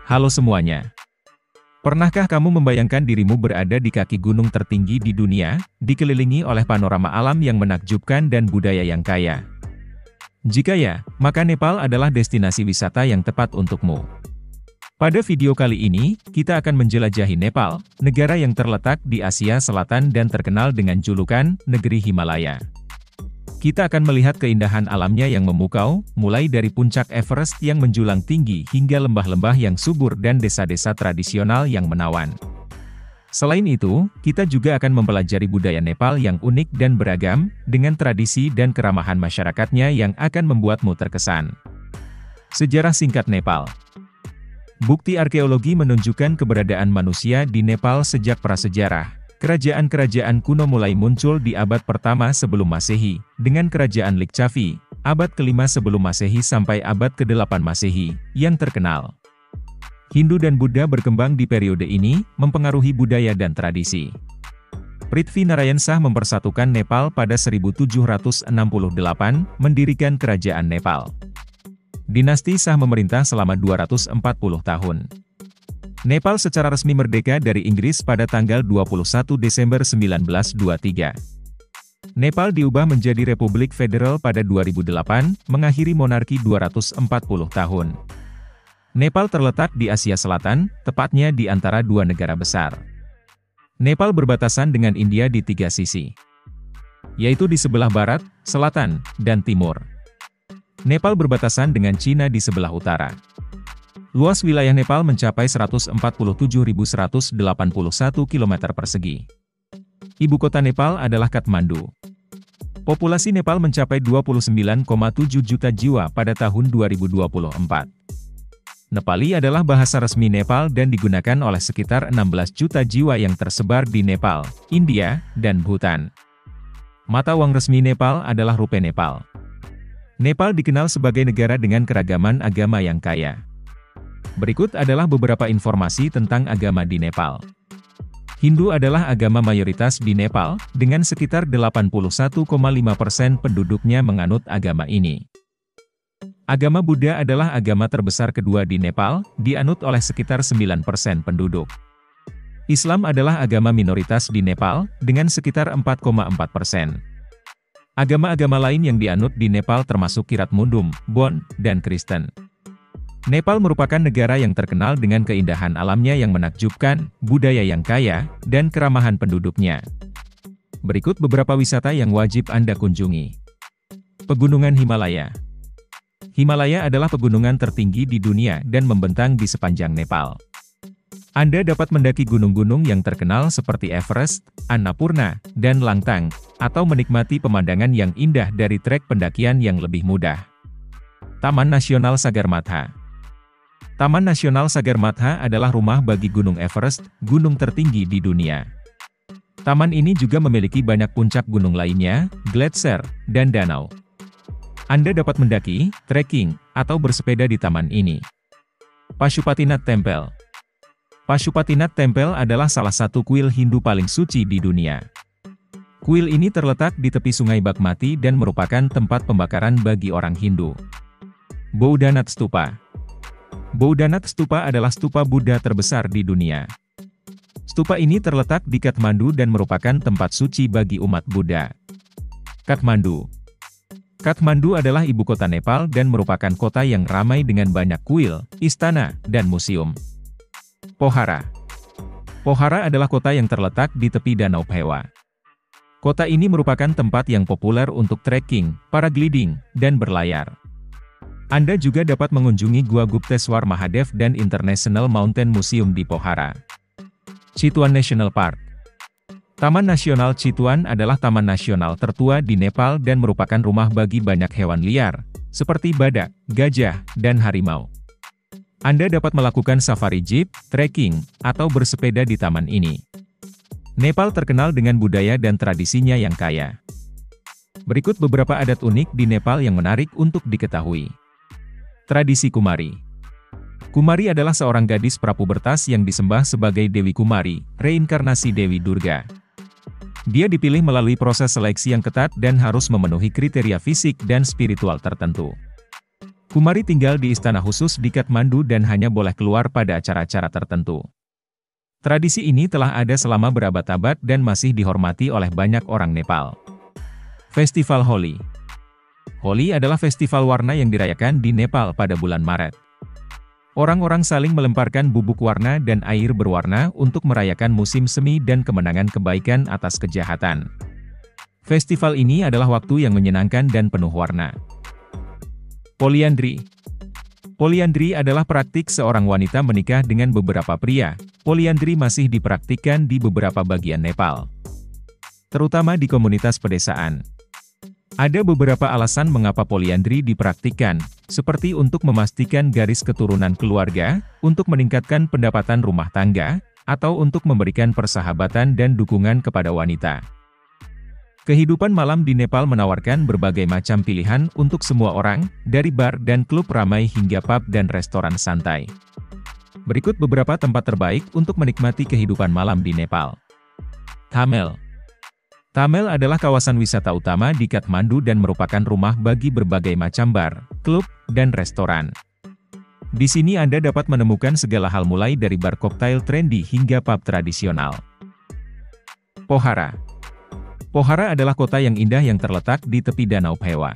Halo semuanya. Pernahkah kamu membayangkan dirimu berada di kaki gunung tertinggi di dunia, dikelilingi oleh panorama alam yang menakjubkan dan budaya yang kaya? Jika ya, maka Nepal adalah destinasi wisata yang tepat untukmu. Pada video kali ini, kita akan menjelajahi Nepal, negara yang terletak di Asia Selatan dan terkenal dengan julukan Negeri Himalaya. Kita akan melihat keindahan alamnya yang memukau, mulai dari puncak Everest yang menjulang tinggi hingga lembah-lembah yang subur dan desa-desa tradisional yang menawan. Selain itu, kita juga akan mempelajari budaya Nepal yang unik dan beragam, dengan tradisi dan keramahan masyarakatnya yang akan membuatmu terkesan. Sejarah singkat Nepal. Bukti arkeologi menunjukkan keberadaan manusia di Nepal sejak prasejarah. Kerajaan-kerajaan kuno mulai muncul di abad pertama sebelum Masehi, dengan kerajaan Likchavi, abad ke-5 sebelum Masehi sampai abad ke-8 Masehi, yang terkenal. Hindu dan Buddha berkembang di periode ini, mempengaruhi budaya dan tradisi. Prithvi Narayan Shah mempersatukan Nepal pada 1768, mendirikan kerajaan Nepal. Dinasti Shah memerintah selama 240 tahun. Nepal secara resmi merdeka dari Inggris pada tanggal 21 Desember 1923. Nepal diubah menjadi Republik Federal pada 2008, mengakhiri monarki 240 tahun. Nepal terletak di Asia Selatan, tepatnya di antara dua negara besar. Nepal berbatasan dengan India di 3 sisi, yaitu di sebelah barat, selatan, dan timur. Nepal berbatasan dengan Cina di sebelah utara. Luas wilayah Nepal mencapai 147.181 km persegi. Ibu kota Nepal adalah Kathmandu. Populasi Nepal mencapai 29,7 juta jiwa pada tahun 2024. Nepali adalah bahasa resmi Nepal dan digunakan oleh sekitar 16 juta jiwa yang tersebar di Nepal, India, dan Bhutan. Mata uang resmi Nepal adalah rupiah Nepal. Nepal dikenal sebagai negara dengan keragaman agama yang kaya. Berikut adalah beberapa informasi tentang agama di Nepal. Hindu adalah agama mayoritas di Nepal, dengan sekitar 81,5% penduduknya menganut agama ini. Agama Buddha adalah agama terbesar kedua di Nepal, dianut oleh sekitar 9% penduduk. Islam adalah agama minoritas di Nepal, dengan sekitar 4,4%. Agama-agama lain yang dianut di Nepal termasuk Kirat Mundum, Bon, dan Kristen. Nepal merupakan negara yang terkenal dengan keindahan alamnya yang menakjubkan, budaya yang kaya, dan keramahan penduduknya. Berikut beberapa wisata yang wajib Anda kunjungi. Pegunungan Himalaya. Himalaya adalah pegunungan tertinggi di dunia dan membentang di sepanjang Nepal. Anda dapat mendaki gunung-gunung yang terkenal seperti Everest, Annapurna, dan Langtang, atau menikmati pemandangan yang indah dari trek pendakian yang lebih mudah. Taman Nasional Sagarmatha. Taman Nasional Sagarmatha adalah rumah bagi Gunung Everest, gunung tertinggi di dunia. Taman ini juga memiliki banyak puncak gunung lainnya, gletser, dan danau. Anda dapat mendaki, trekking, atau bersepeda di taman ini. Pashupatinath Temple. Pashupatinath Temple adalah salah satu kuil Hindu paling suci di dunia. Kuil ini terletak di tepi Sungai Bagmati dan merupakan tempat pembakaran bagi orang Hindu. Bouddhanath Stupa. Bouddhanath Stupa adalah stupa Buddha terbesar di dunia. Stupa ini terletak di Kathmandu dan merupakan tempat suci bagi umat Buddha. Kathmandu. Kathmandu adalah ibu kota Nepal dan merupakan kota yang ramai dengan banyak kuil, istana, dan museum. Pokhara. Pokhara adalah kota yang terletak di tepi Danau Phewa. Kota ini merupakan tempat yang populer untuk trekking, paragliding, dan berlayar. Anda juga dapat mengunjungi Gua Gupteswar Mahadev dan International Mountain Museum di Pokhara. Chitwan National Park. Taman Nasional Chitwan adalah taman nasional tertua di Nepal dan merupakan rumah bagi banyak hewan liar, seperti badak, gajah, dan harimau. Anda dapat melakukan safari jeep, trekking, atau bersepeda di taman ini. Nepal terkenal dengan budaya dan tradisinya yang kaya. Berikut beberapa adat unik di Nepal yang menarik untuk diketahui. Tradisi Kumari. Kumari adalah seorang gadis prapubertas yang disembah sebagai Dewi Kumari, reinkarnasi Dewi Durga. Dia dipilih melalui proses seleksi yang ketat dan harus memenuhi kriteria fisik dan spiritual tertentu. Kumari tinggal di istana khusus di Kathmandu dan hanya boleh keluar pada acara-acara tertentu. Tradisi ini telah ada selama berabad-abad dan masih dihormati oleh banyak orang Nepal. Festival Holi. Holi adalah festival warna yang dirayakan di Nepal pada bulan Maret. Orang-orang saling melemparkan bubuk warna dan air berwarna untuk merayakan musim semi dan kemenangan kebaikan atas kejahatan. Festival ini adalah waktu yang menyenangkan dan penuh warna. Poliandri. Poliandri adalah praktik seorang wanita menikah dengan beberapa pria. Poliandri masih dipraktikkan di beberapa bagian Nepal, terutama di komunitas pedesaan. Ada beberapa alasan mengapa poliandri dipraktikkan, seperti untuk memastikan garis keturunan keluarga, untuk meningkatkan pendapatan rumah tangga, atau untuk memberikan persahabatan dan dukungan kepada wanita. Kehidupan malam di Nepal menawarkan berbagai macam pilihan untuk semua orang, dari bar dan klub ramai hingga pub dan restoran santai. Berikut beberapa tempat terbaik untuk menikmati kehidupan malam di Nepal. Thamel. Thamel adalah kawasan wisata utama di Kathmandu dan merupakan rumah bagi berbagai macam bar, klub, dan restoran. Di sini Anda dapat menemukan segala hal mulai dari bar koktail trendy hingga pub tradisional. Pokhara. Pokhara adalah kota yang indah yang terletak di tepi Danau Phewa.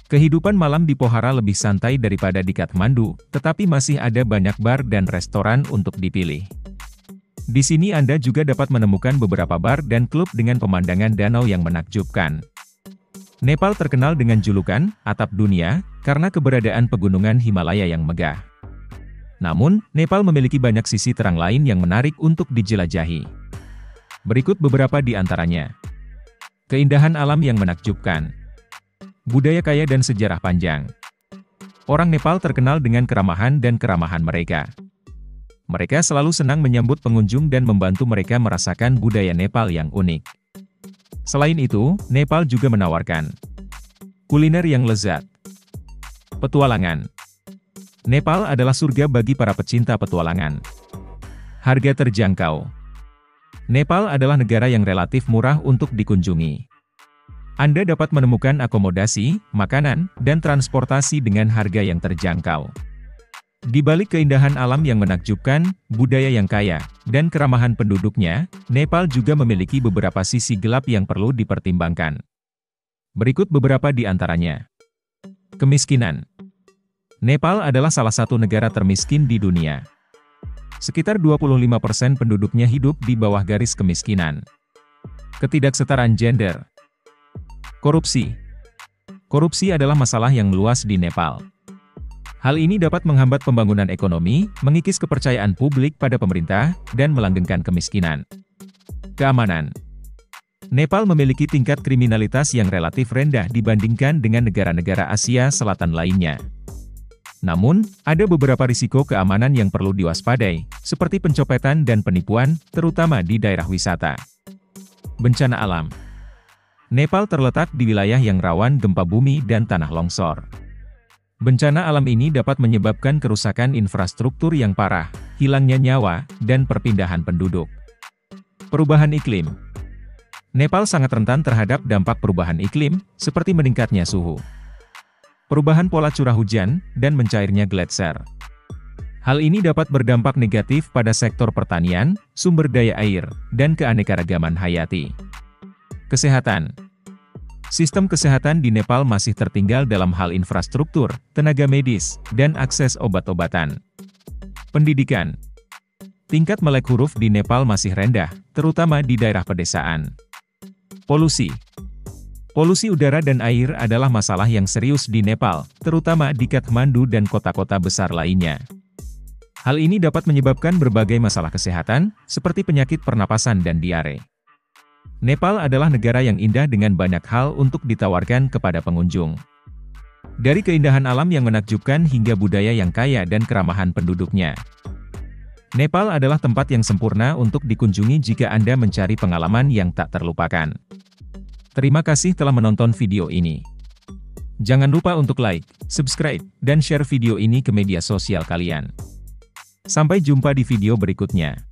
Kehidupan malam di Pokhara lebih santai daripada di Kathmandu, tetapi masih ada banyak bar dan restoran untuk dipilih. Di sini Anda juga dapat menemukan beberapa bar dan klub dengan pemandangan danau yang menakjubkan. Nepal terkenal dengan julukan "Atap Dunia" karena keberadaan pegunungan Himalaya yang megah. Namun, Nepal memiliki banyak sisi terang lain yang menarik untuk dijelajahi. Berikut beberapa di antaranya. Keindahan alam yang menakjubkan. Budaya kaya dan sejarah panjang. Orang Nepal terkenal dengan keramahan dan keramahan mereka. Mereka selalu senang menyambut pengunjung dan membantu mereka merasakan budaya Nepal yang unik. Selain itu, Nepal juga menawarkan kuliner yang lezat. Petualangan. Nepal adalah surga bagi para pecinta petualangan. Harga terjangkau. Nepal adalah negara yang relatif murah untuk dikunjungi. Anda dapat menemukan akomodasi, makanan, dan transportasi dengan harga yang terjangkau. Di balik keindahan alam yang menakjubkan, budaya yang kaya, dan keramahan penduduknya, Nepal juga memiliki beberapa sisi gelap yang perlu dipertimbangkan. Berikut beberapa di antaranya. Kemiskinan. Nepal adalah salah satu negara termiskin di dunia. Sekitar 25% penduduknya hidup di bawah garis kemiskinan. Ketidaksetaraan gender. Korupsi. Korupsi adalah masalah yang luas di Nepal. Hal ini dapat menghambat pembangunan ekonomi, mengikis kepercayaan publik pada pemerintah, dan melanggengkan kemiskinan. Keamanan. Nepal memiliki tingkat kriminalitas yang relatif rendah dibandingkan dengan negara-negara Asia Selatan lainnya. Namun, ada beberapa risiko keamanan yang perlu diwaspadai, seperti pencopetan dan penipuan, terutama di daerah wisata. Bencana alam. Nepal terletak di wilayah yang rawan gempa bumi dan tanah longsor. Bencana alam ini dapat menyebabkan kerusakan infrastruktur yang parah, hilangnya nyawa, dan perpindahan penduduk. Perubahan iklim. Nepal sangat rentan terhadap dampak perubahan iklim, seperti meningkatnya suhu, perubahan pola curah hujan, dan mencairnya gletser. Hal ini dapat berdampak negatif pada sektor pertanian, sumber daya air, dan keanekaragaman hayati. Kesehatan. Sistem kesehatan di Nepal masih tertinggal dalam hal infrastruktur, tenaga medis, dan akses obat-obatan. Pendidikan. Tingkat melek huruf di Nepal masih rendah, terutama di daerah pedesaan. Polusi. Polusi udara dan air adalah masalah yang serius di Nepal, terutama di Kathmandu dan kota-kota besar lainnya. Hal ini dapat menyebabkan berbagai masalah kesehatan, seperti penyakit pernapasan dan diare. Nepal adalah negara yang indah dengan banyak hal untuk ditawarkan kepada pengunjung. Dari keindahan alam yang menakjubkan hingga budaya yang kaya dan keramahan penduduknya. Nepal adalah tempat yang sempurna untuk dikunjungi jika Anda mencari pengalaman yang tak terlupakan. Terima kasih telah menonton video ini. Jangan lupa untuk like, subscribe, dan share video ini ke media sosial kalian. Sampai jumpa di video berikutnya.